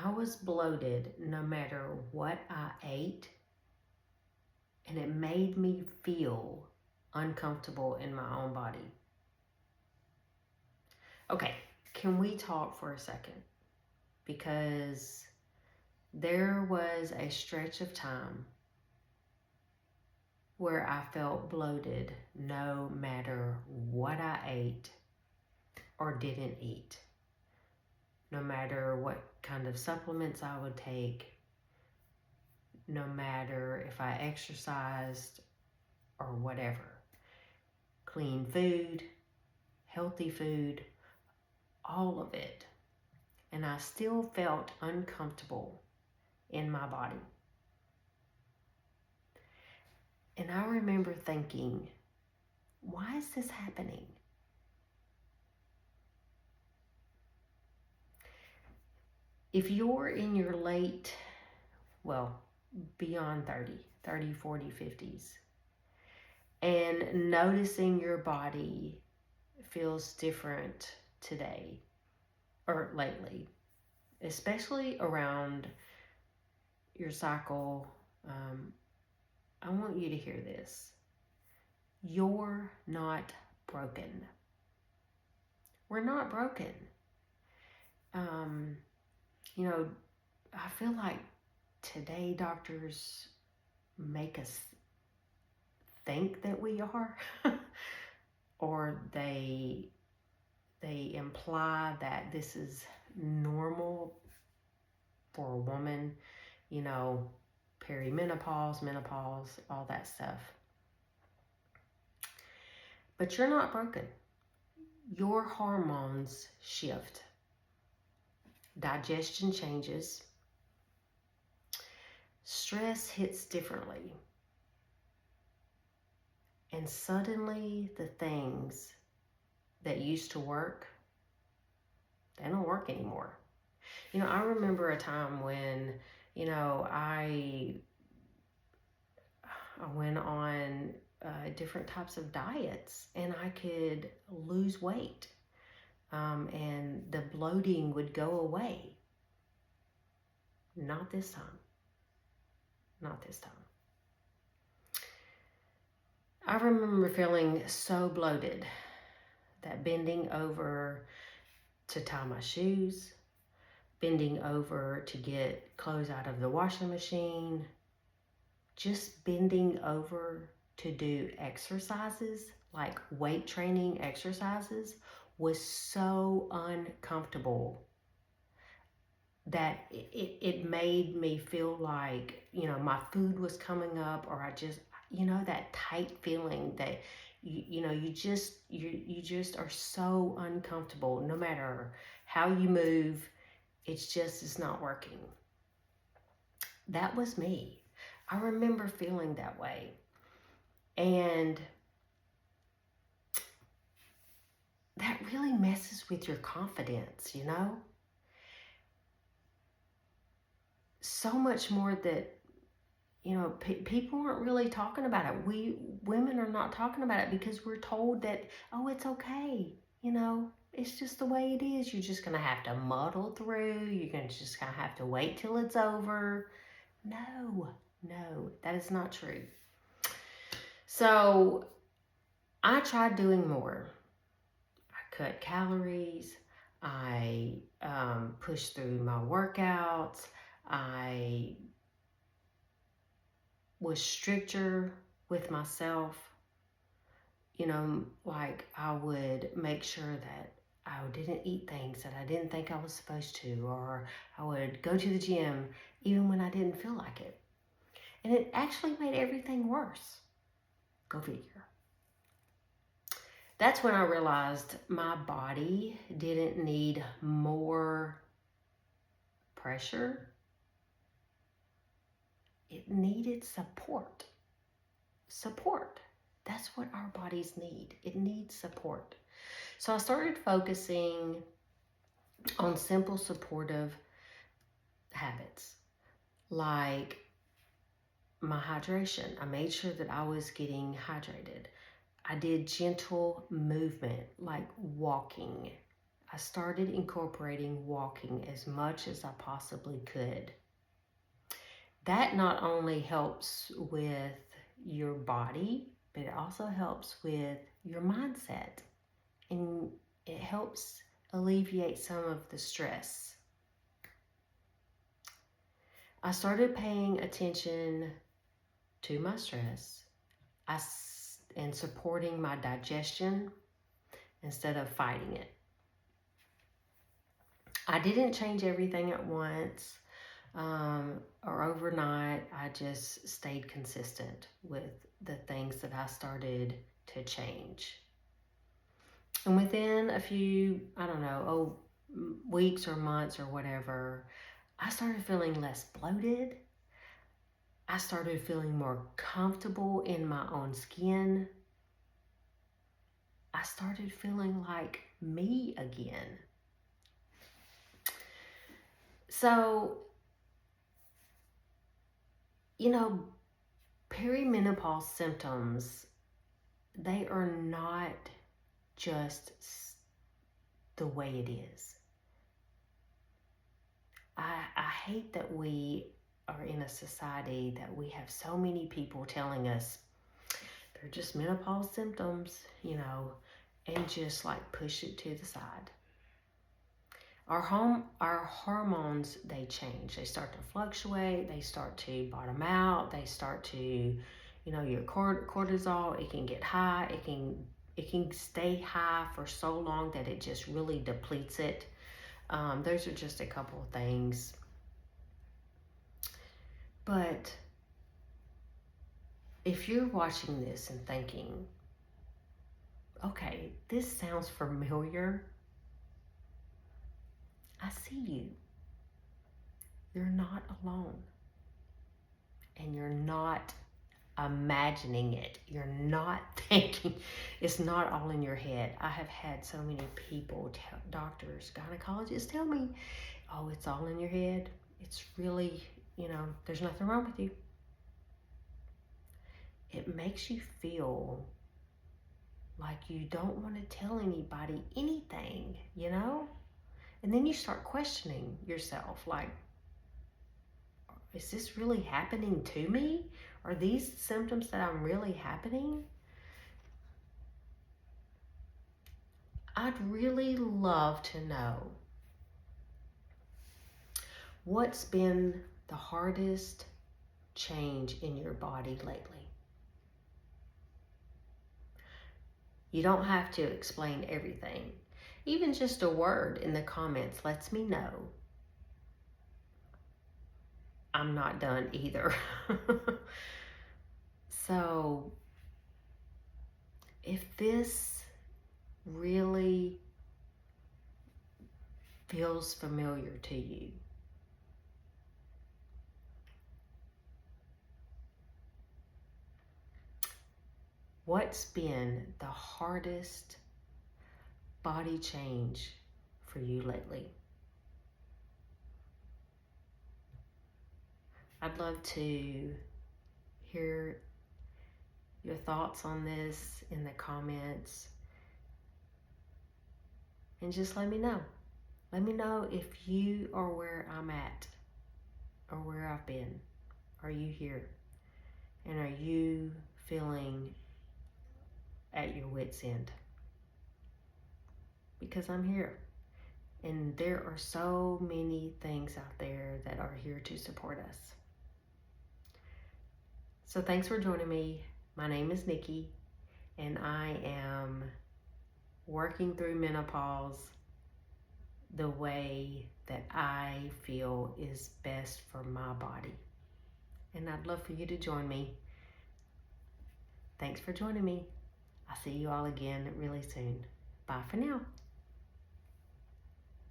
I was bloated no matter what I ate, and it made me feel uncomfortable in my own body. Okay, can we talk for a second? Because there was a stretch of time where I felt bloated no matter what I ate or didn't eat, no matter what kind of supplements I would take, no matter if I exercised or whatever. Clean food, healthy food, all of it. And I still felt uncomfortable in my body. And I remember thinking, why is this happening? If you're in your late, well, beyond 30, 40, 50s, and noticing your body feels different today or lately, especially around your cycle, I want you to hear this. You're not broken. We're not broken. You know, I feel like today doctors make us think that we are, or they imply that this is normal for a woman, you know, perimenopause, menopause, all that stuff. But you're not broken. Your hormones shift. Digestion changes. Stress hits differently. And suddenly the things that used to work, they don't work anymore. You know, I remember a time when, you know, I went on different types of diets and I could lose weight, and the bloating would go away. Not this time. Not this time. I remember feeling so bloated that bending over to tie my shoes, bending over to get clothes out of the washing machine, just bending over to do exercises, like weight training exercises, was so uncomfortable that it made me feel like, you know, my food was coming up, or I just, you know, that tight feeling that you just are so uncomfortable no matter how you move. It's not working. That was me. I remember feeling that way. And that really messes with your confidence, you know? So much more that, you know, people aren't really talking about it. We women are not talking about it because we're told that, oh, it's okay. You know, it's just the way it is. You're just going to have to muddle through. You're going to just kind of have to wait till it's over. No, that is not true. So I tried doing more. I cut calories. I pushed through my workouts. I was stricter with myself. You know, like I would make sure that I didn't eat things that I didn't think I was supposed to, or I would go to the gym even when I didn't feel like it. And it actually made everything worse. Go figure. That's when I realized my body didn't need more pressure. It needed support. Support. That's what our bodies need. It needs support. So I started focusing on simple supportive habits, like my hydration. I made sure that I was getting hydrated. I did gentle movement, like walking. I started incorporating walking as much as I possibly could. That not only helps with your body, but it also helps with your mindset, and it helps alleviate some of the stress. I started paying attention to my stress and supporting my digestion instead of fighting it. I didn't change everything at once or overnight. I just stayed consistent with the things that I started to change. And within a few, weeks or months or whatever, I started feeling less bloated. I started feeling more comfortable in my own skin. I started feeling like me again. So, perimenopause symptoms, they are not just the way it is. I hate that we are in a society that we have so many people telling us they're just menopause symptoms, and just like push it to the side. Our hormones, they change. They start to fluctuate. They start to bottom out. They start to, your cortisol, it can get high. It can stay high for so long that it just really depletes it. Those are just a couple of things. But if you're watching this and thinking, okay, this sounds familiar, I see you. You're not alone. And you're not imagining it. You're not thinking. It's not all in your head. I have had so many people, doctors, gynecologists tell me, oh, it's all in your head. It's really, there's nothing wrong with you. It makes you feel like you don't want to tell anybody anything, And then you start questioning yourself, like, is this really happening to me? Are these symptoms that I'm really happening? I'd really love to know what's been the hardest change in your body lately. You don't have to explain everything. Even just a word in the comments lets me know I'm not done either. So, if this really feels familiar to you, what's been the hardest body change for you lately? I'd love to hear your thoughts on this in the comments, and just let me know. Let me know if you are where I'm at or where I've been. Are you here? And are you feeling at your wit's end? Because I'm here. And there are so many things out there that are here to support us. So thanks for joining me. My name is Nikki, and I am working through menopause the way that I feel is best for my body. And I'd love for you to join me. Thanks for joining me. I'll see you all again really soon. Bye for now.